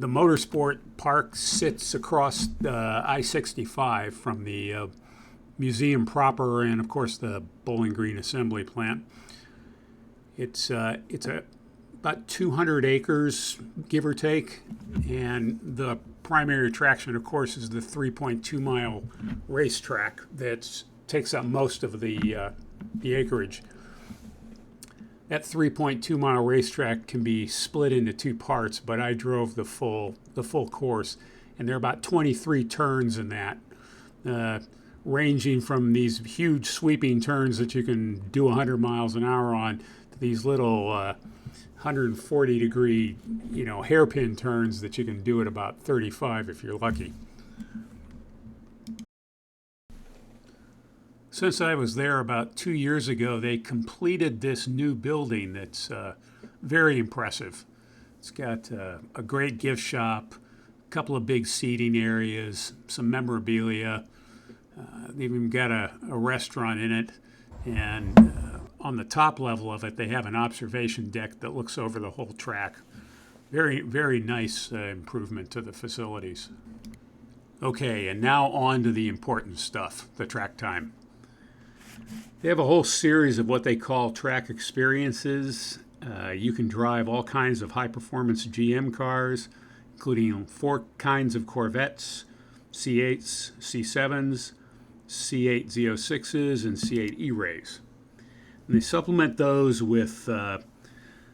The Motorsport Park sits across I-65 from the museum proper and, of course, the Bowling Green Assembly Plant. It's about 200 acres, give or take, and the primary attraction, of course, is the 3.2-mile racetrack that takes up most of the acreage. That 3.2-mile racetrack can be split into two parts, but I drove the full course, and there are about 23 turns in that, ranging from these huge sweeping turns that you can do 100 miles an hour on to these little 140-degree, hairpin turns that you can do at about 35 if you're lucky. Since I was there about 2 years ago, they completed this new building that's very impressive. It's got a great gift shop, a couple of big seating areas, some memorabilia. They've even got a restaurant in it, and on the top level of it, they have an observation deck that looks over the whole track. Very, very nice improvement to the facilities. Okay, and now on to the important stuff, the track time. They have a whole series of what they call track experiences. You can drive all kinds of high-performance GM cars, including 4 kinds of Corvettes, C8s, C7s, C8 Z06s, and C8 E-Rays. And they supplement those with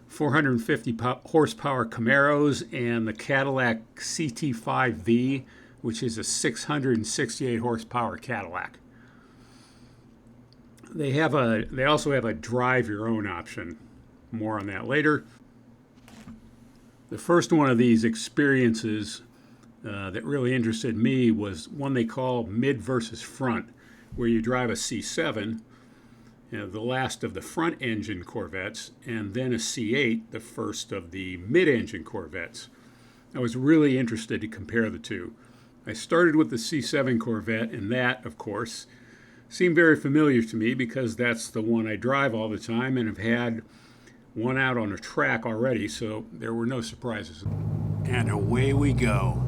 450 horsepower Camaros and the Cadillac CT5V, which is a 668 horsepower Cadillac. They also have a drive your own option. More on that later. The first one of these experiences that really interested me was one they call mid versus front, where you drive a C7, the last of the front engine Corvettes, and then a C8, the first of the mid-engine Corvettes. I was really interested to compare the two. I started with the C7 Corvette, and that, of course, seemed very familiar to me because that's the one I drive all the time and have had one out on a track already, so there were no surprises. And away we go.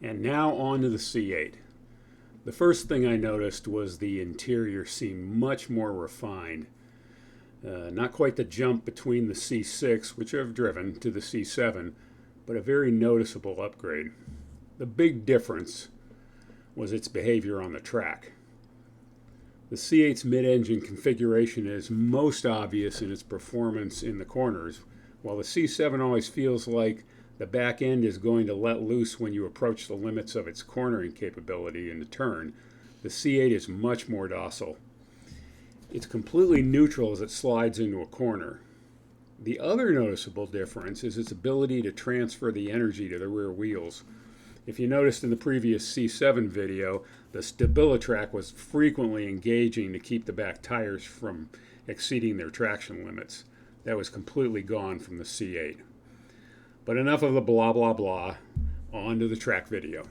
And now on to the C8. The first thing I noticed was the interior seemed much more refined. Not quite the jump between the C6, which I've driven, to the C7, but a very noticeable upgrade. The big difference was its behavior on the track. The C8's mid-engine configuration is most obvious in its performance in the corners, while the C7 always feels like the back end is going to let loose when you approach the limits of its cornering capability in the turn. The C8 is much more docile. It's completely neutral as it slides into a corner. The other noticeable difference is its ability to transfer the energy to the rear wheels. If you noticed in the previous C7 video, the StabiliTrak was frequently engaging to keep the back tires from exceeding their traction limits. That was completely gone from the C8. But enough of the blah blah blah, on to the track video.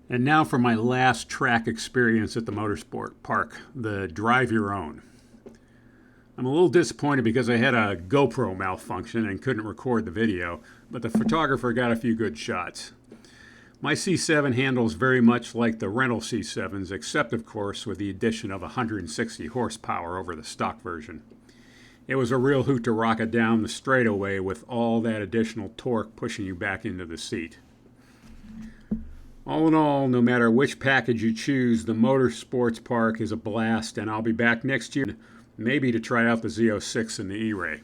And now for my last track experience at the Motorsport Park, the Drive Your Own. I'm a little disappointed because I had a GoPro malfunction and couldn't record the video, but the photographer got a few good shots. My C7 handles very much like the rental C7s, except of course with the addition of 160 horsepower over the stock version. It was a real hoot to rock it down the straightaway with all that additional torque pushing you back into the seat. All in all, no matter which package you choose, the Motorsports Park is a blast, and I'll be back next year, maybe to try out the Z06 and the E-Ray.